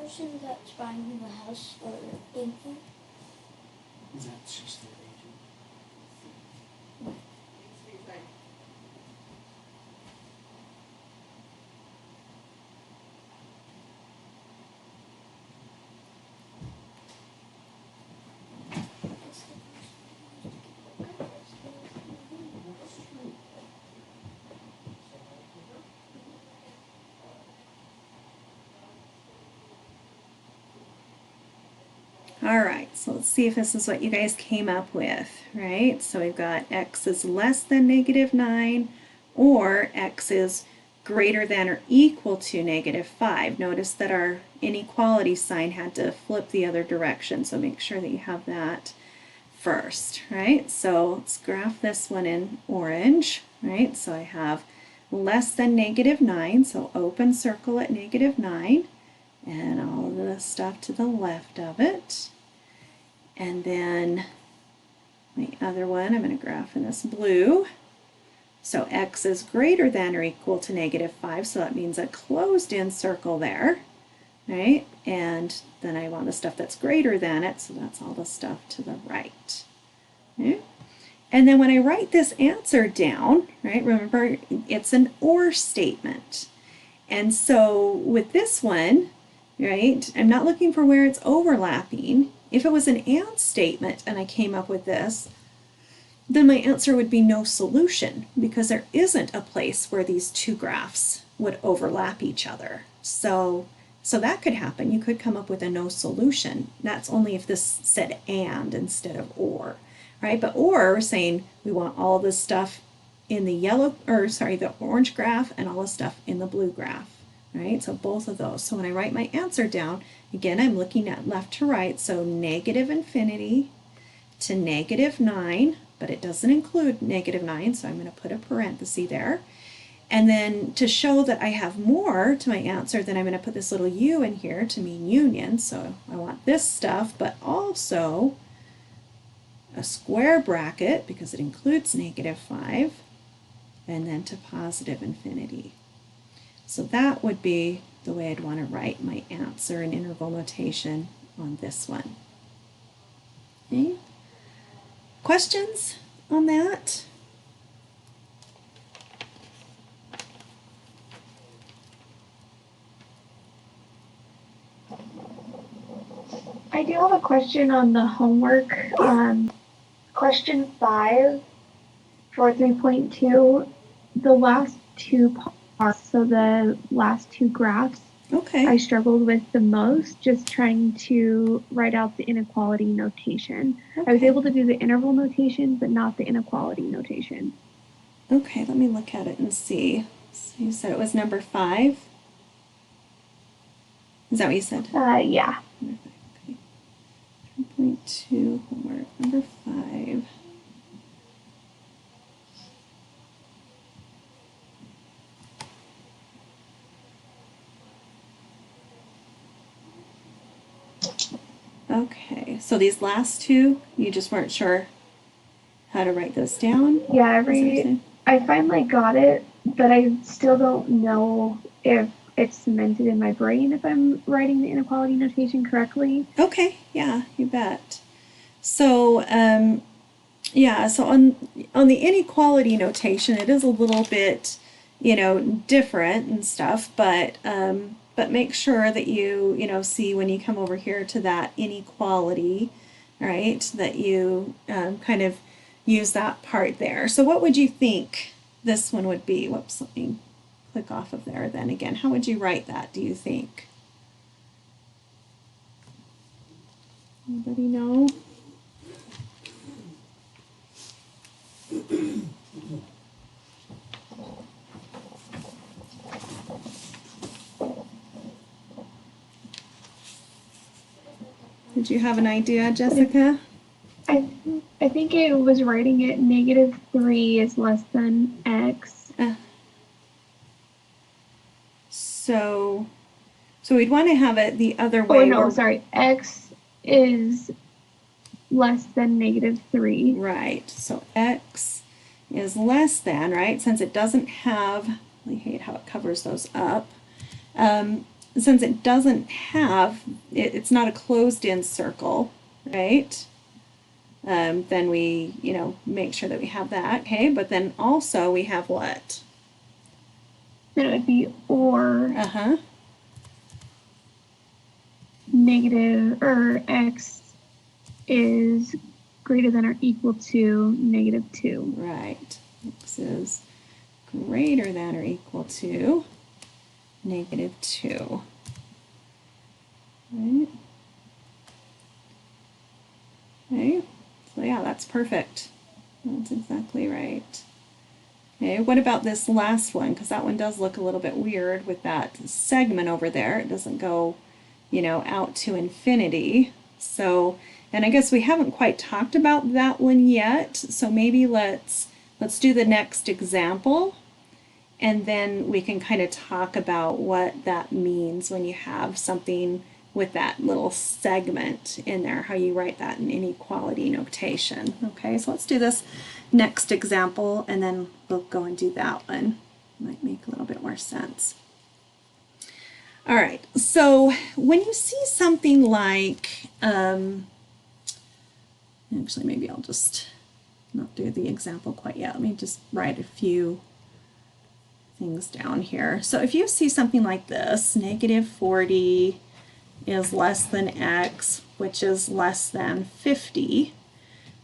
Person that's buying the house for income? That's just their agent. All right, so let's see if this is what you guys came up with, right? So we've got x is less than negative 9, or x is greater than or equal to negative 5. Notice that our inequality sign had to flip the other direction, so make sure that you have that first, right? So let's graph this one in orange, right? So I have less than negative 9, so open circle at negative 9, and all the stuff to the left of it. And then my other one, I'm going to graph in this blue. So x is greater than or equal to negative 5, so that means a closed in circle there, right? And then I want the stuff that's greater than it, so that's all the stuff to the right. Okay? And then when I write this answer down, right, remember it's an or statement. And so with this one, right, I'm not looking for where it's overlapping. If it was an and statement and I came up with this, then my answer would be no solution, because there isn't a place where these two graphs would overlap each other. So that could happen. You could come up with a no solution. That's only if this said and instead of or, right? But or, we're saying we want all this stuff in the the orange graph and all the stuff in the blue graph, right? So both of those. So when I write my answer down, again, I'm looking at left to right. So negative infinity to negative 9, but it doesn't include negative 9, so I'm going to put a parenthesis there. And then to show that I have more to my answer, then I'm going to put this little u in here to mean union. So I want this stuff, but also a square bracket because it includes negative 5, and then to positive infinity. So that would be the way I'd want to write my answer in interval notation on this one. Okay. Questions on that? I do have a question on the homework. Question 5 for 3.2, the last two parts, so the last two graphs, Okay. I struggled with the most, just trying to write out the inequality notation. I was Okay. able to do the interval notation, but not the inequality notation. Okay, let me look at it and see. So you said it was number 5? Is that what you said? Yeah. Number 5, okay. 3.2 homework, number 5. Okay, so these last two, you just weren't sure how to write those down? Yeah, Is that what you're saying? I finally got it, but I still don't know if it's cemented in my brain if I'm writing the inequality notation correctly. Okay, yeah, you bet. So, yeah, so on the inequality notation, it is a little bit, different and stuff, but make sure that you see when you come over here to that inequality, right, that you kind of use that part there. So what would you think this one would be? Whoops, let me click off of there then again. How would you write that, do you think? Anybody know? Did you have an idea, Jessica? I think it was writing it -3 is less than x. So we'd want to have it the other way. Oh no, sorry, x is less than -3. Right. So x is less than, right? Since it doesn't have, I hate how it covers those up. Since it doesn't have, it's not a closed-in circle, right? Then we, make sure that we have that, okay? But then also we have what? Then it would be or negative, or x is greater than or equal to -2. Right. X is greater than or equal to -2. Right? Okay. So yeah, that's perfect. That's exactly right. Okay, what about this last one? Because that one does look a little bit weird with that segment over there. It doesn't go, out to infinity. So, and I guess we haven't quite talked about that one yet. So maybe let's do the next example, and then we can kind of talk about what that means when you have something with that little segment in there, how you write that in inequality notation. Okay, so let's do this next example, and then we'll go and do that one. Might make a little bit more sense. All right, so when you see something like, actually maybe I'll just not do the example quite yet. Let me just write a few things down here. So if you see something like this, -40 is less than x, which is less than 50,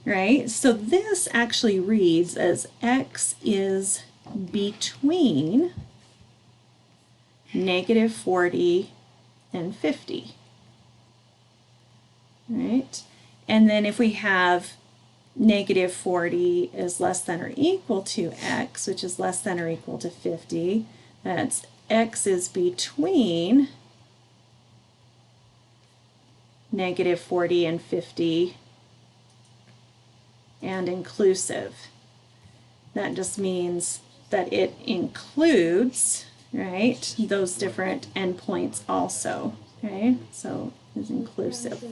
right? So this actually reads as x is between -40 and 50, right? And then if we have -40 is less than or equal to x, which is less than or equal to 50, that's x is between -40 and 50 and inclusive. That just means that it includes, right, those different endpoints also, okay? So it's inclusive.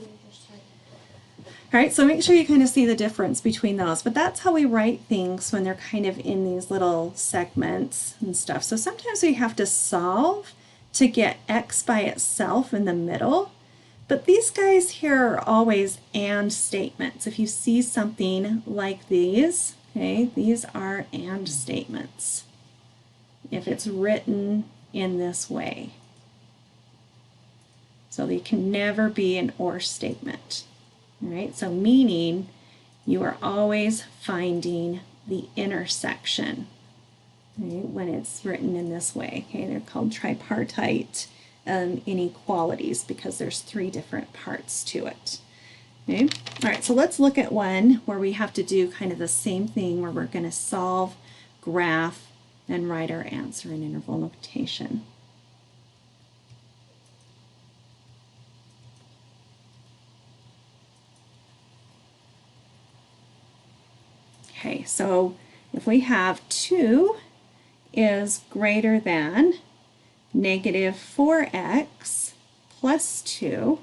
All right, so make sure you kind of see the difference between those, but that's how we write things when they're kind of in these little segments and stuff. So sometimes we have to solve to get x by itself in the middle, but these guys here are always and statements. If you see something like these, Okay, these are and statements if it's written in this way. So they can never be an or statement. All right, so meaning you are always finding the intersection, right, when it's written in this way. Okay, they're called tripartite inequalities because there's 3 different parts to it. Okay, all right, so let's look at one where we have to do kind of the same thing where we're going to solve, graph, and write our answer in interval notation. Okay, so if we have 2 is greater than negative 4x plus 2,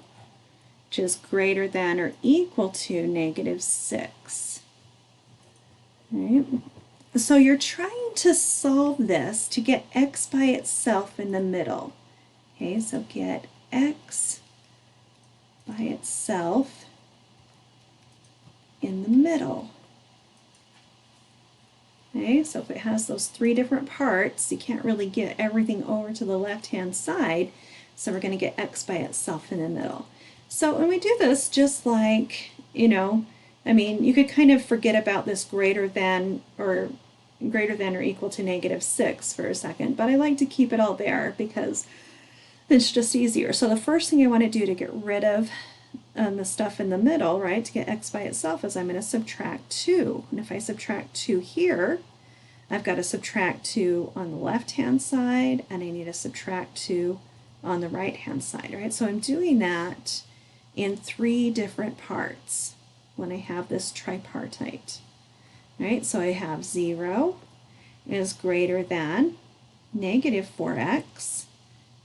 which is greater than or equal to negative 6. Right? So you're trying to solve this to get x by itself in the middle. Okay, so get x by itself in the middle. Okay, so if it has those 3 different parts, you can't really get everything over to the left-hand side, so we're going to get x by itself in the middle. So when we do this, just like, I mean, you could kind of forget about this greater than or equal to negative 6 for a second, but I like to keep it all there because it's just easier. So the first thing I want to do to get rid of the stuff in the middle, right, to get x by itself is I'm going to subtract 2. And if I subtract 2 here, I've got to subtract 2 on the left-hand side, and I need to subtract 2 on the right-hand side, right? So I'm doing that in 3 different parts when I have this tripartite, right? So I have 0 is greater than negative 4x,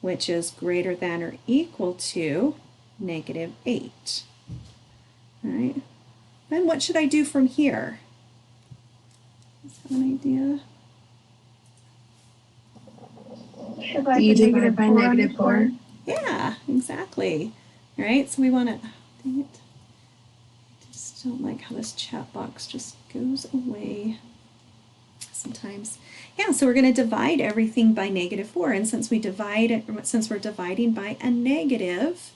which is greater than or equal to negative 8. All right. Then what should I do from here? Does that have an idea? You divide by negative 4. Yeah, exactly. All right, so we want to, dang it. I just don't like how this chat box just goes away sometimes. Yeah, so we're going to divide everything by negative 4, and since we're dividing by a negative,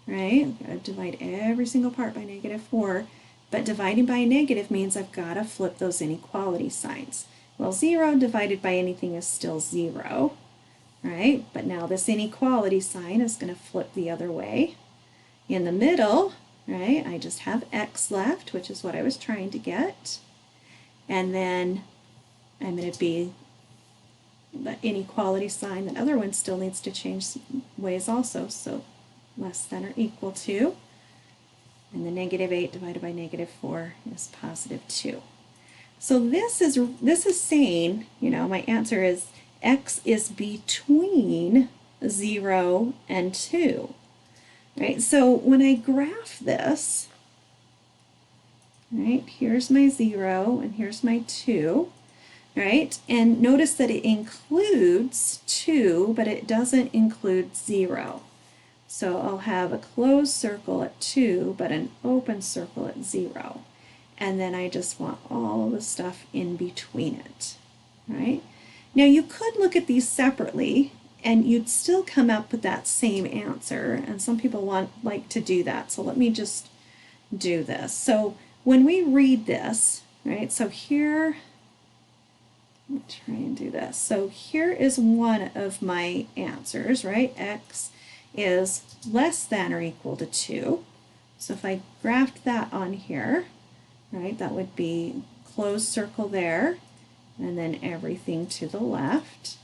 right, I've got to divide every single part by negative 4, but dividing by a negative means I've got to flip those inequality signs. Well, 0 divided by anything is still 0, right? But now this inequality sign is going to flip the other way. In the middle, right, I just have x left, which is what I was trying to get. And then I'm going to be the inequality sign. The other one still needs to change ways also, so less than or equal to. And the negative 8 divided by negative 4 is positive 2. So this is saying, my answer is x is between 0 and 2. Right? So when I graph this, right, here's my 0 and here's my 2. Right? And notice that it includes 2, but it doesn't include 0. So I'll have a closed circle at 2, but an open circle at 0. And then I just want all of the stuff in between it, right? Now you could look at these separately and you'd still come up with that same answer, and some people like to do that. So let me just do this. So when we read this, right, so here, let me try and do this. So here is one of my answers, right? X is less than or equal to 2. So if I graphed that on here, right, that would be closed circle there, and then everything to the left,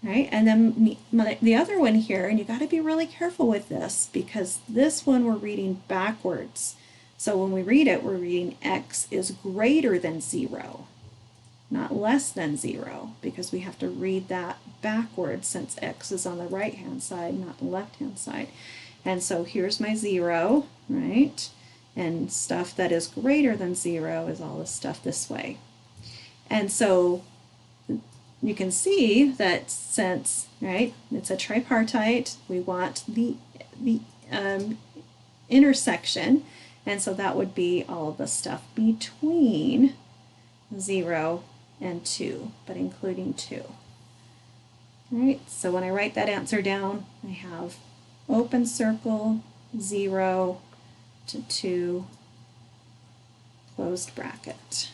right? And then the other one here, and you got to be really careful with this because this one we're reading backwards. So when we read it, we're reading x is greater than 0, not less than 0, because we have to read that backwards since x is on the right-hand side, not the left-hand side. And so here's my 0, right? And stuff that is greater than 0 is all this stuff this way. And so you can see that since, right, it's a tripartite, we want the intersection, and so that would be all the stuff between 0, and 2, but including 2. All right, so when I write that answer down, I have open circle, 0 to 2, closed bracket.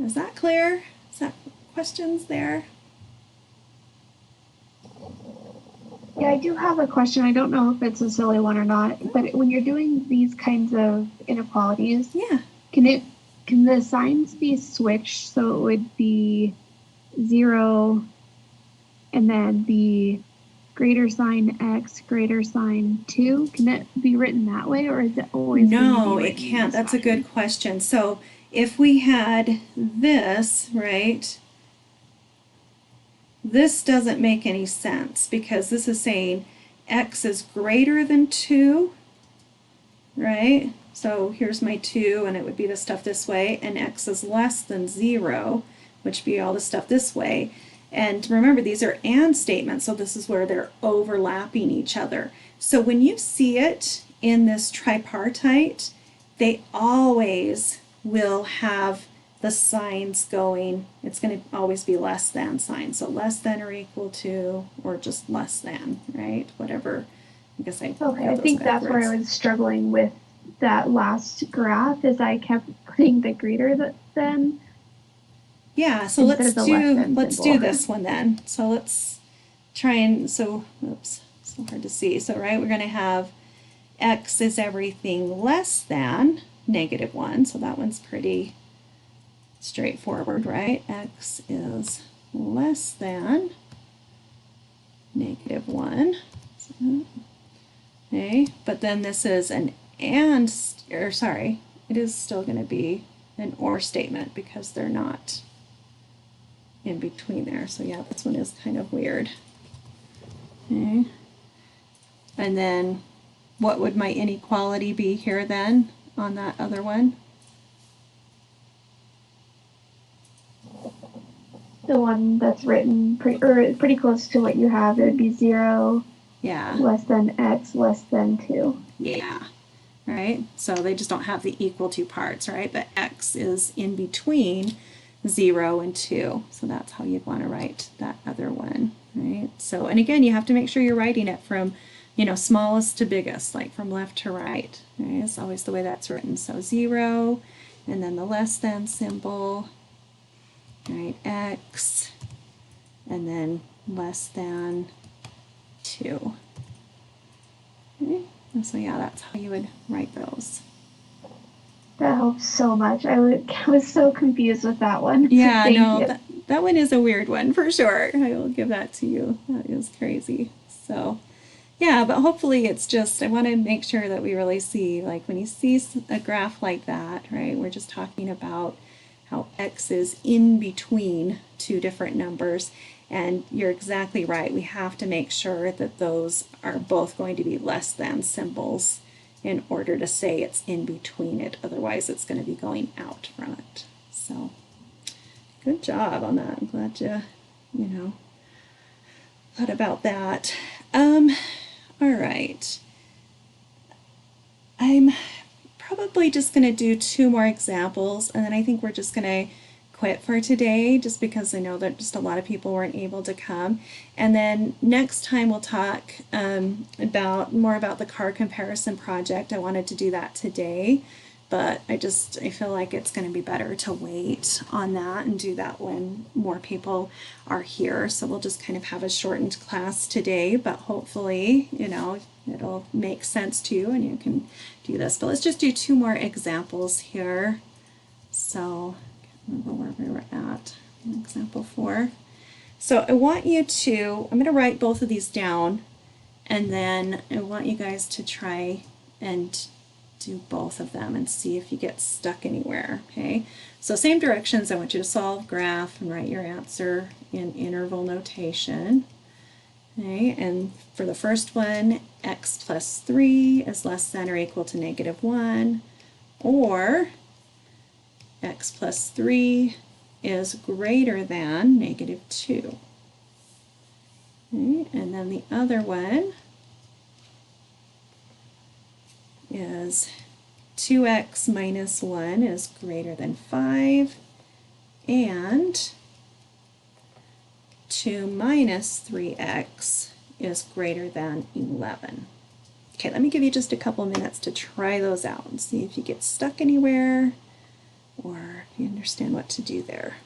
Is that clear? Is that questions there? Yeah, I do have a question. I don't know if it's a silly one or not, but when you're doing these kinds of inequalities, Yeah. can the signs be switched so it would be 0 and then the greater sign x greater sign 2? Can it be written that way, or is it always going to be No, it written in can't. this That's a fashion? good question. So if we had this, right, this doesn't make any sense because this is saying x is greater than 2, right? So here's my 2, and it would be the stuff this way, and x is less than 0, which would be all the stuff this way. And remember, these are and statements, so this is where they're overlapping each other. So when you see it in this tripartite, they always will have the signs going. It's going to always be less than sign. So less than or equal to, or just less than, right? Whatever. I guess I Okay, have I those think that's where backwards. I was struggling with that last graph, is I kept putting the greater than Yeah, so instead of the less than let's symbol. do this one then. So let's try and oops, so hard to see. So right, we're going to have x is everything less than -1. So that one's pretty straightforward, right? X is less than -1. Okay, but then this is an and, or sorry, it is still going to be an or statement because they're not in between there. So yeah, this one is kind of weird. Okay. And then what would my inequality be here then on that other one? The one that's written pretty close to what you have, it would be 0 Yeah. less than x less than 2. Yeah. Right? So they just don't have the equal to parts, right? But x is in between 0 and 2. So that's how you'd want to write that other one, right? So, and again, you have to make sure you're writing it from, smallest to biggest, like from left to right. Right? It's always the way that's written. So 0, and then the less than symbol, right? X, and then less than 2. Okay? And so yeah, that's how you would write those. That helps so much. I was so confused with that one. Yeah, Thank no, you. that one is a weird one for sure. I will give that to you. That is crazy. So, yeah, but hopefully it's just, I want to make sure that we really see, like when you see a graph like that, right, we're just talking about how x is in between two different numbers. And you're exactly right. We have to make sure that those are both going to be less than symbols in order to say it's in between it. Otherwise, it's going to be going out from it. So, good job on that. I'm glad you thought about that. All right. I'm probably just going to do 2 more examples, and then I think we're just going to quit for today just because I know that just a lot of people weren't able to come. And then next time we'll talk more about the car comparison project. I wanted to do that today, but I feel like it's going to be better to wait on that and do that when more people are here. So we'll just kind of have a shortened class today, but hopefully, it'll make sense to you and you can do this. But let's just do 2 more examples here. So I don't know where we were at. Example 4. So I want you to, I'm going to write both of these down, and then I want you guys to try and do both of them and see if you get stuck anywhere, okay? So same directions, I want you to solve graph and write your answer in interval notation. Okay, and for the first one, x plus 3 is less than or equal to -1, or x plus 3 is greater than -2. Okay, and then the other one is 2x minus 1 is greater than 5, and 2 minus 3x is greater than 11. Okay, let me give you just a couple minutes to try those out and see if you get stuck anywhere or if you understand what to do there.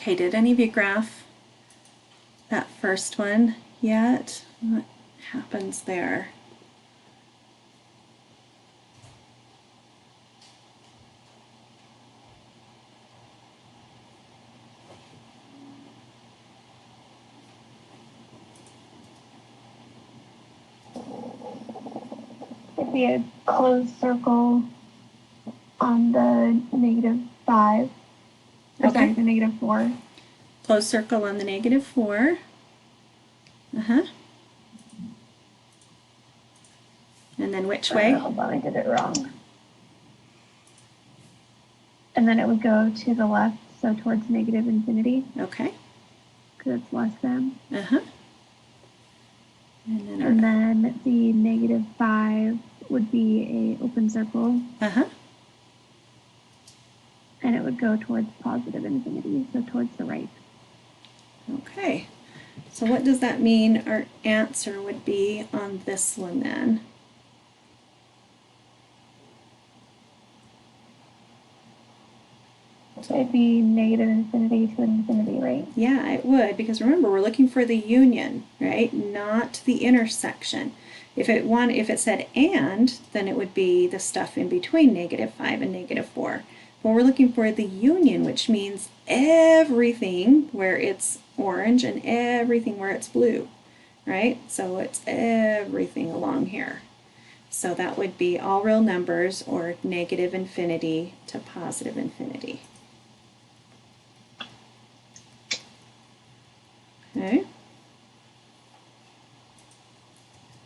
Okay, did any of you graph that first one yet? What happens there? It'd be a closed circle on the -5. Or sorry, the -4. Closed circle on the -4. And then which way? Hold on, I did it wrong. And then it would go to the left, so towards -infinity, Okay. because it's less than. And then And then the -5 would be a open circle, and it would go towards positive infinity, so towards the right. Okay. So what does that mean our answer would be on this one then? It'd be -infinity to infinity, right? Yeah, it would, because remember, we're looking for the union, right? Not the intersection. If it said and, then it would be the stuff in between -5 and -4. But we're looking for the union, which means everything where it's orange and everything where it's blue, right? So it's everything along here. So that would be all real numbers or -infinity to positive infinity. Okay.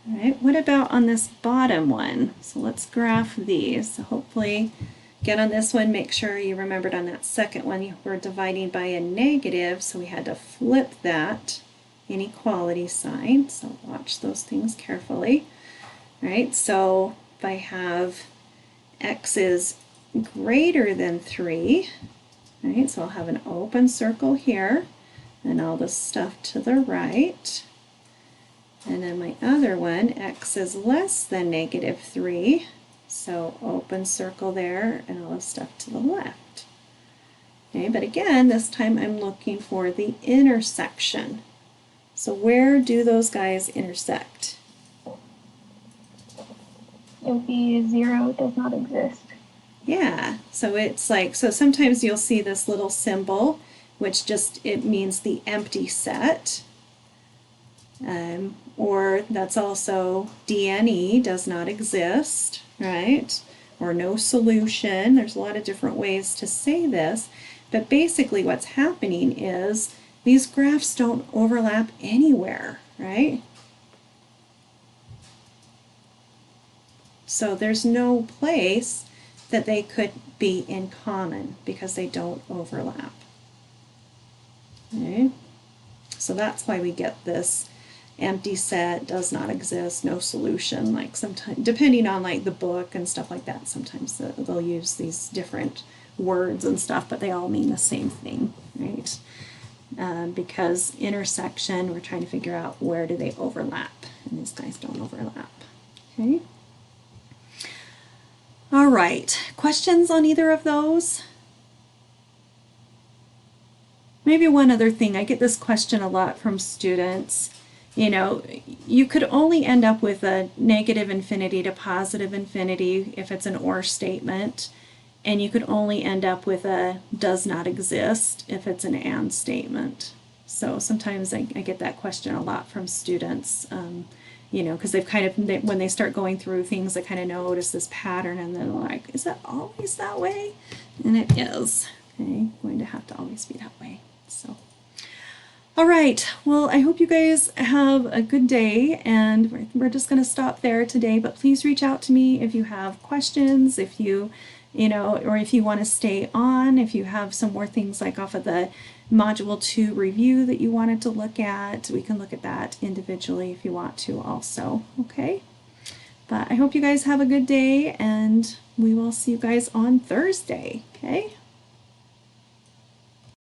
All right, what about on this bottom one? So let's graph these. So hopefully get on this one, make sure you remembered on that second one we're dividing by a negative, so we had to flip that inequality sign. So watch those things carefully. All right, so if I have x is greater than 3, right, so I'll have an open circle here and all the stuff to the right. And then my other one, x is less than -3, So open circle there and all the stuff to the left. Okay, but again, this time I'm looking for the intersection. So where do those guys intersect? It would be 0 does not exist. Yeah, so it's like, so sometimes you'll see this little symbol, which just, it means the empty set. Or that's also DNE, does not exist, right? Or no solution. There's a lot of different ways to say this, but basically what's happening is these graphs don't overlap anywhere, right? So there's no place that they could be in common because they don't overlap. Okay? So that's why we get this empty set, does not exist, no solution. Like sometimes, depending on like the book and stuff like that, sometimes they'll use these different words and stuff, but they all mean the same thing, right? Because intersection, we're trying to figure out where do they overlap, and these guys don't overlap. Okay. All right, questions on either of those? Maybe one other thing, I get this question a lot from students. You know, you could only end up with a negative infinity to positive infinity if it's an or statement, and you could only end up with a does not exist if it's an and statement. So sometimes I get that question a lot from students. You know, because they've kind of, when they start going through things, they kind of notice this pattern and then they're like, is that always that way? And it is, okay, going to have to always be that way. So, all right, well, I hope you guys have a good day, and we're just going to stop there today, but please reach out to me if you have questions, if you know, or if you want to stay on, if you have some more things like off of the Module 2 review that you wanted to look at, we can look at that individually if you want to also, okay? But I hope you guys have a good day, and we will see you guys on Thursday, okay?